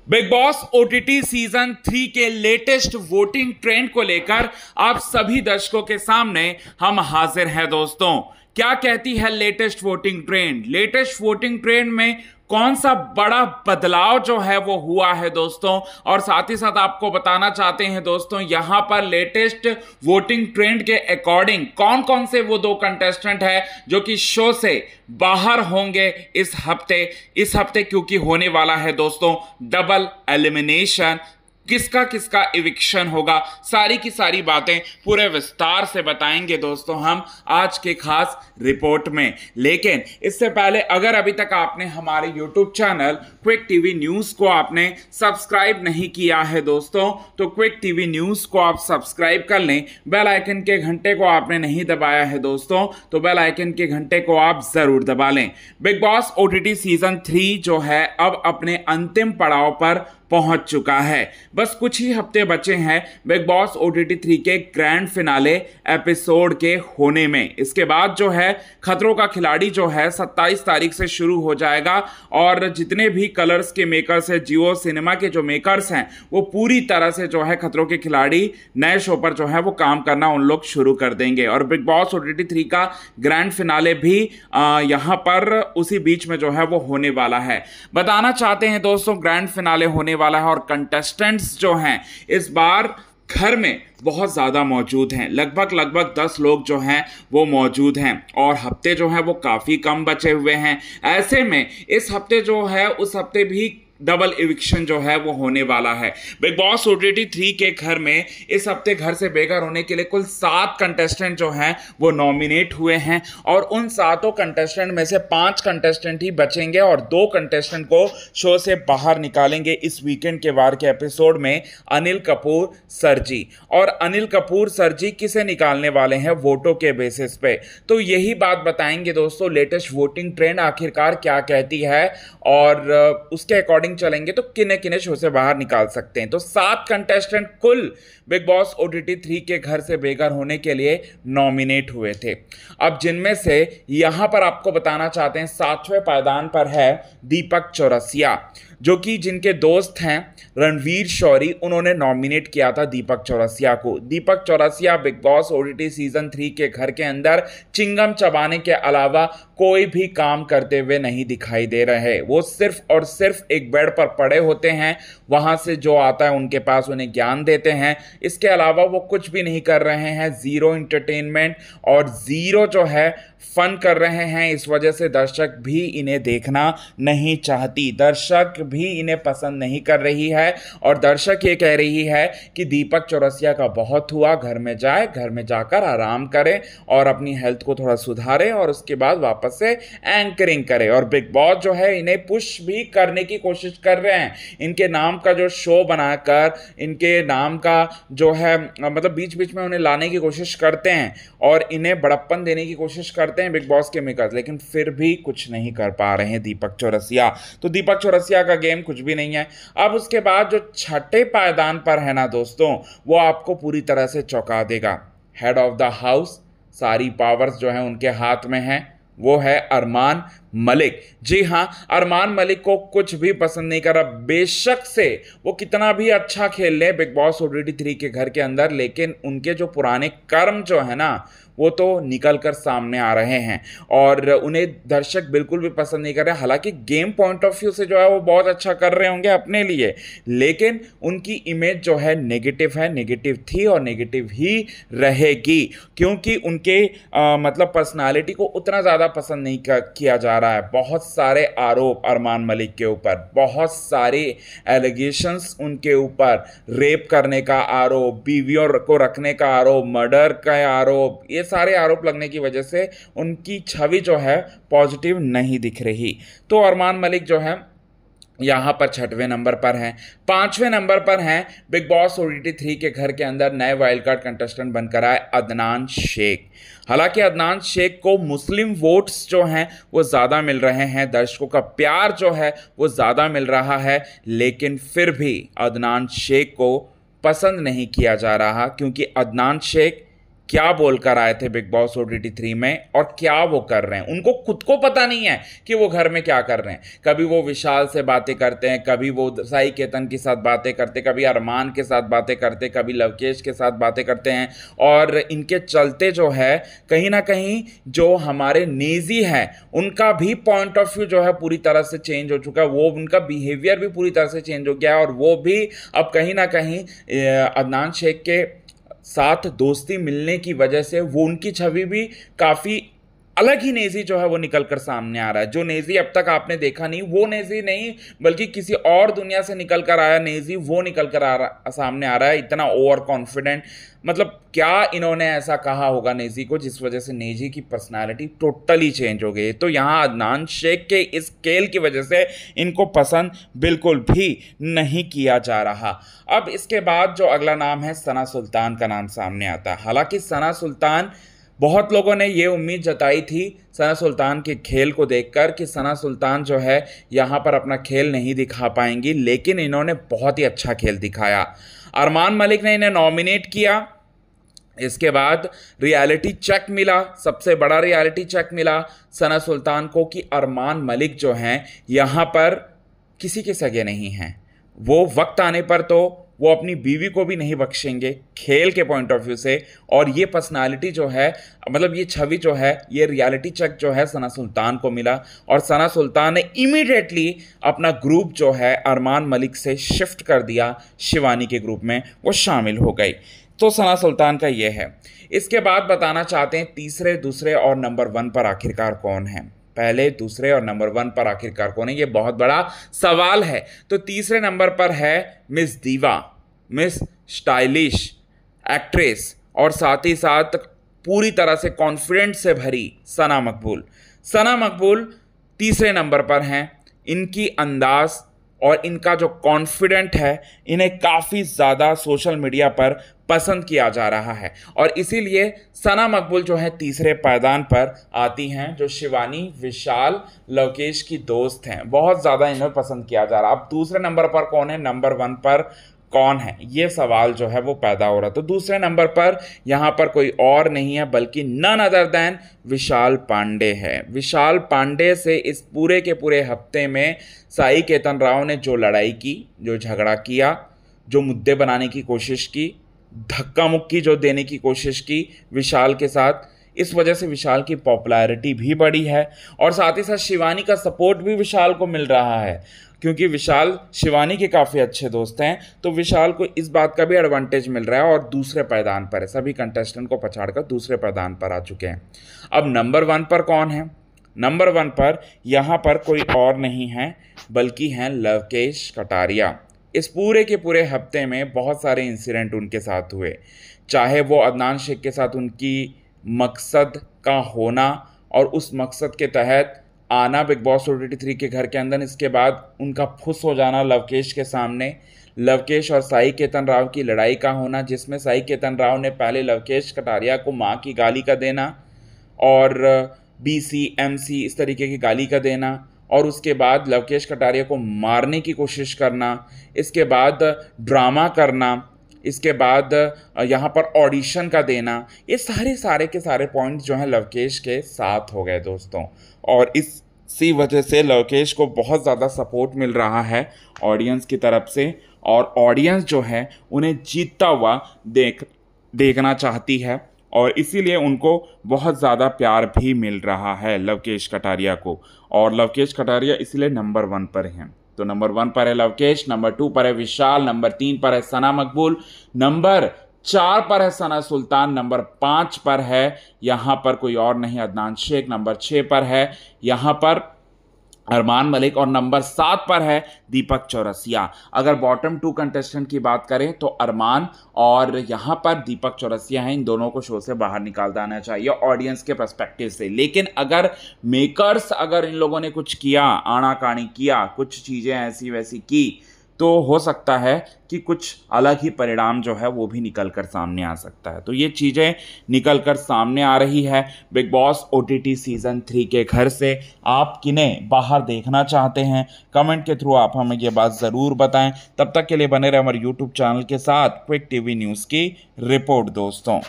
Big boss OTT season 3 के latest voting trend को लेकर आप सभी दर्शकों के सामने हम हाजिर हैं दोस्तों। क्या कहती है latest voting trend? Latest voting trend में कौन सा बड़ा बदलाव जो है वो हुआ है दोस्तों, और साथ ही साथ आपको बताना चाहते हैं दोस्तों, यहां पर लेटेस्ट वोटिंग ट्रेंड के अकॉर्डिंग कौन कौन से वो दो कंटेस्टेंट है जो कि शो से बाहर होंगे इस हफ्ते क्योंकि होने वाला है दोस्तों डबल एलिमिनेशन। किसका किसका इविक्शन होगा, सारी की सारी बातें पूरे विस्तार से बताएंगे दोस्तों हम आज के खास रिपोर्ट में। लेकिन इससे पहले अगर अभी तक आपने हमारे YouTube channel quick TV news को आपने सब्सक्राइब नहीं किया है दोस्तों, तो क्विक टीवी न्यूज़ को आप सब्सक्राइब कर लें। बेल आइकन के घंटे को आपने नहीं दबाया है दोस्तों, तो बेल आइकन के घंटे को आप ज़रूर दबा लें। बिग बॉस OTT सीजन 3 जो है अब अपने अंतिम पड़ाव पर पहुंच चुका है। बस कुछ ही हफ्ते बचे हैं बिग बॉस OTT 3 के ग्रैंड फिनाले एपिसोड के होने में। इसके बाद जो है खतरों का खिलाड़ी जो है 27 तारीख से शुरू हो जाएगा, और जितने भी कलर्स के मेकर्स हैं, जियो सिनेमा के जो मेकर्स हैं, वो पूरी तरह से जो है खतरों के खिलाड़ी नए शो पर जो है वो काम करना उन लोग शुरू कर देंगे। और बिग बॉस OTT 3 का ग्रैंड फिनाले भी यहाँ पर उसी बीच में जो है वो होने वाला है। बताना चाहते हैं दोस्तों, ग्रैंड फिनाले होने वाला है और कंटेस्टेंट्स जो हैं इस बार घर में बहुत ज़्यादा मौजूद हैं। लगभग 10 लोग जो हैं वो मौजूद हैं, और हफ्ते जो हैं वो काफ़ी कम बचे हुए हैं। ऐसे में इस हफ्ते जो है उस हफ्ते भी डबल इविक्शन जो है वो होने वाला है। बिग बॉस OTT 3 के घर में इस हफ्ते घर से बेघर होने के लिए कुल 7 कंटेस्टेंट जो हैं वो नॉमिनेट हुए हैं, और उन 7 कंटेस्टेंट में से 5 कंटेस्टेंट ही बचेंगे और 2 कंटेस्टेंट को शो से बाहर निकालेंगे इस वीकेंड के वार के एपिसोड में अनिल कपूर सर जी। और अनिल कपूर सर जी किसे निकालने वाले हैं वोटों के बेसिस पे, तो यही बात बताएंगे दोस्तों। लेटेस्ट वोटिंग ट्रेंड आखिरकार क्या कहती है और उसके अकॉर्डिंग चलेंगे तो किन्हें किन्हें शो से बाहर निकाल सकते हैं। तो 7 कंटेस्टेंट कुल बिग बॉस OTT 3 के घर से बेघर होने के लिए नॉमिनेट हुए थे। अब जिनमें से यहां पर आपको बताना चाहते हैं 7वें पायदान पर है दीपक चौरसिया, जो कि जिनके दोस्त हैं रणवीर शौरी, उन्होंने नॉमिनेट किया था दीपक चौरसिया को। Deepak Chaurasia Bigg Boss OTT season 3 के घर के अंदर चिंगम चबाने के अलावा कोई भी काम करते हुए नहीं दिखाई दे रहे। वो सिर्फ और सिर्फ एक बेड पर पड़े होते हैं, वहां से जो आता है उनके पास उन्हें ज्ञान देते हैं। इसके अलावा वो कुछ भी नहीं कर रहे हैं। जीरो एंटरटेनमेंट और जीरो जो है फन कर रहे हैं। इस वजह से दर्शक भी इन्हें देखना नहीं चाहती, दर्शक भी इन्हें पसंद नहीं कर रही है, और दर्शक ये कह रही है कि दीपक चौरसिया का बहुत हुआ, घर में जाए, घर में जाकर आराम करे और अपनी हेल्थ को थोड़ा सुधारे और उसके बाद वापस से एंकरिंग करे। और बिग बॉस जो है इन्हें पुश भी करने की कोशिश कर रहे हैं। इनके नाम का जो शो बनाकर इनके नाम का जो है मतलब बीच बीच में उन्हें लाने की कोशिश करते हैं और इन्हें बड़प्पन देने की कोशिश करते हैं बिग बॉस के मेकर्स, लेकिन फिर भी कुछ नहीं कर पा रहे हैं दीपक चौरसिया। तो दीपक चौरसिया का गेम कुछ भी नहीं है। अब उसके बाद जो 6ठे पायदान पर है ना दोस्तों, वो आपको पूरी तरह से चौंका देगा। हेड ऑफ द हाउस, सारी पावर्स जो है उनके हाथ में है, वो है अरमान मलिक। जी हाँ, अरमान मलिक को कुछ भी पसंद नहीं कर रहा, बेशक से वो कितना भी अच्छा खेल ले बिग बॉस OTT 3 के घर के अंदर, लेकिन उनके जो पुराने कर्म जो है ना वो तो निकल कर सामने आ रहे हैं और उन्हें दर्शक बिल्कुल भी पसंद नहीं कर रहे। हालांकि गेम पॉइंट ऑफ व्यू से जो है वो बहुत अच्छा कर रहे होंगे अपने लिए, लेकिन उनकी इमेज जो है, नेगेटिव थी और नेगेटिव ही रहेगी, क्योंकि उनके मतलब पर्सनालिटी को उतना ज़्यादा पसंद नहीं किया जा रहा है। बहुत सारे आरोप अरमान मलिक के ऊपर, बहुत सारे एलिगेशंस उनके ऊपर, रेप करने का आरोप, बीवियों को रखने का आरोप, मर्डर का आरोप, ये सारे आरोप लगने की वजह से उनकी छवि जो है पॉजिटिव नहीं दिख रही। तो अरमान मलिक जो है यहाँ पर 6वें नंबर पर हैं। 5वें नंबर पर हैं बिग बॉस OTT 3 के घर के अंदर नए वाइल्ड कार्ड कंटेस्टेंट बनकर आए अदनान शेख। हालांकि अदनान शेख को मुस्लिम वोट्स जो हैं वो ज़्यादा मिल रहे हैं, दर्शकों का प्यार जो है वो ज़्यादा मिल रहा है, लेकिन फिर भी अदनान शेख को पसंद नहीं किया जा रहा, क्योंकि अदनान शेख क्या बोलकर आए थे बिग बॉस OTT 3 में और क्या वो कर रहे हैं, उनको खुद को पता नहीं है कि वो घर में क्या कर रहे हैं। कभी वो विशाल से बातें करते हैं, कभी वो साई केतन के साथ बातें करते, कभी अरमान के साथ बातें करते, कभी लवकेश के साथ बातें करते हैं। और इनके चलते जो है कहीं ना कहीं जो हमारे नेजी हैं उनका भी पॉइंट ऑफ व्यू जो है पूरी तरह से चेंज हो चुका है, वो उनका बिहेवियर भी पूरी तरह से चेंज हो गया है। और वो भी अब कहीं ना कहीं अदनान शेख के साथ दोस्ती मिलने की वजह से वो उनकी छवि भी काफ़ी अलग ही नेजी जो है वो निकल कर सामने आ रहा है। जो नेजी अब तक आपने देखा नहीं, वो नेजी नहीं बल्कि किसी और दुनिया से निकल कर आया नेजी वो निकल कर सामने आ रहा है, इतना ओवर कॉन्फिडेंट। मतलब क्या इन्होंने ऐसा कहा होगा नेजी को जिस वजह से नेजी की पर्सनालिटी टोटली चेंज हो गई। तो यहाँ अदनान शेख के इस स्केल की वजह से इनको पसंद बिल्कुल भी नहीं किया जा रहा। अब इसके बाद जो अगला नाम है सना सुल्तान का नाम सामने आता है। हालांकि सना सुल्तान, बहुत लोगों ने ये उम्मीद जताई थी सना सुल्तान के खेल को देखकर कि सना सुल्तान जो है यहाँ पर अपना खेल नहीं दिखा पाएंगी, लेकिन इन्होंने बहुत ही अच्छा खेल दिखाया। अरमान मलिक ने इन्हें नॉमिनेट किया, इसके बाद रियलिटी चेक मिला, सबसे बड़ा रियलिटी चेक मिला सना सुल्तान को कि अरमान मलिक जो हैं यहाँ पर किसी के सगे नहीं हैं। वो वक्त आने पर तो वो अपनी बीवी को भी नहीं बख्शेंगे खेल के पॉइंट ऑफ व्यू से। और ये पर्सनालिटी जो है, मतलब ये छवि जो है, ये रियलिटी चेक जो है सना सुल्तान को मिला। और सना सुल्तान ने इमीडिएटली अपना ग्रुप जो है अरमान मलिक से शिफ्ट कर दिया, शिवानी के ग्रुप में वो शामिल हो गई। तो सना सुल्तान का ये है। इसके बाद बताना चाहते हैं तीसरे, दूसरे और नंबर 1 पर आखिरकार कौन है। पहले, दूसरे और नंबर 1 पर आखिरकार कौन है, ये बहुत बड़ा सवाल है। तो तीसरे नंबर पर है मिस दीवा, मिस स्टाइलिश एक्ट्रेस और साथ ही साथ पूरी तरह से कॉन्फिडेंट से भरी सना मकबूल। सना मकबूल तीसरे नंबर पर हैं। इनकी अंदाज और इनका जो कॉन्फिडेंट है, इन्हें काफ़ी ज़्यादा सोशल मीडिया पर पसंद किया जा रहा है और इसीलिए सना मकबूल जो है तीसरे पायदान पर आती हैं, जो शिवानी, विशाल, लवकेश की दोस्त हैं। बहुत ज़्यादा इन्हें पसंद किया जा रहा है। अब दूसरे नंबर पर कौन है, नंबर 1 पर कौन है, ये सवाल जो है वो पैदा हो रहा। तो दूसरे नंबर पर यहाँ पर कोई और नहीं है बल्कि नन अदर दैन विशाल पांडे है। विशाल पांडे से इस पूरे के पूरे हफ्ते में साई केतन राव ने जो लड़ाई की, जो झगड़ा किया, जो मुद्दे बनाने की कोशिश की, धक्का मुक्की जो देने की कोशिश की विशाल के साथ, इस वजह से विशाल की पॉपुलैरिटी भी बढ़ी है। और साथ ही साथ शिवानी का सपोर्ट भी विशाल को मिल रहा है, क्योंकि विशाल शिवानी के काफ़ी अच्छे दोस्त हैं। तो विशाल को इस बात का भी एडवांटेज मिल रहा है और दूसरे पायदान पर है। सभी कंटेस्टेंट को पछाड़कर दूसरे पायदान पर आ चुके हैं। अब नंबर 1 पर कौन है, नंबर 1 पर यहाँ पर कोई और नहीं है बल्कि हैं लवकेश कटारिया। इस पूरे के पूरे हफ्ते में बहुत सारे इंसिडेंट उनके साथ हुए, चाहे वो अदनान शेख के साथ उनकी मकसद का होना और उस मकसद के तहत आना बिग बॉस OTT 3 के घर के अंदर, इसके बाद उनका फुस हो जाना लवकेश के सामने, लवकेश और साई केतन राव की लड़ाई का होना, जिसमें साई केतन राव ने पहले लवकेश कटारिया को माँ की गाली का देना और BC MC इस तरीके की गाली का देना, और उसके बाद लवकेश कटारिया को मारने की कोशिश करना, इसके बाद ड्रामा करना, इसके बाद यहाँ पर ऑडिशन का देना। ये सारे के सारे पॉइंट्स जो हैं लवकेश के साथ हो गए दोस्तों। और इसी वजह से लवकेश को बहुत ज़्यादा सपोर्ट मिल रहा है ऑडियंस की तरफ से, और ऑडियंस जो है उन्हें जीतता हुआ देखना चाहती है और इसीलिए उनको बहुत ज़्यादा प्यार भी मिल रहा है लवकेश कटारिया को। और लवकेश कटारिया इसलिए नंबर 1 पर हैं। तो नंबर 1 पर है लवकेश, नंबर 2 पर है विशाल, नंबर 3 पर है सना मकबूल, नंबर 4 पर है सना सुल्तान, नंबर 5 पर है यहाँ पर कोई और नहीं अदनान शेख, नंबर 6 पर है यहाँ पर अरमान मलिक और नंबर 7 पर है दीपक चौरसिया। अगर बॉटम 2 कंटेस्टेंट की बात करें तो अरमान और यहाँ पर दीपक चौरसिया हैं। इन दोनों को शो से बाहर निकाल देना चाहिए ऑडियंस के पर्सपेक्टिव से। लेकिन अगर मेकर्स अगर इन लोगों ने कुछ किया, आनाकानी किया, कुछ चीज़ें ऐसी वैसी की, तो हो सकता है कि कुछ अलग ही परिणाम जो है वो भी निकल कर सामने आ सकता है। तो ये चीज़ें निकल कर सामने आ रही है बिग बॉस OTT सीज़न 3 के घर से। आप किन्हें बाहर देखना चाहते हैं, कमेंट के थ्रू आप हमें ये बात ज़रूर बताएं। तब तक के लिए बने रहे हमारे YouTube चैनल के साथ। क्विक TV न्यूज़ की रिपोर्ट दोस्तों।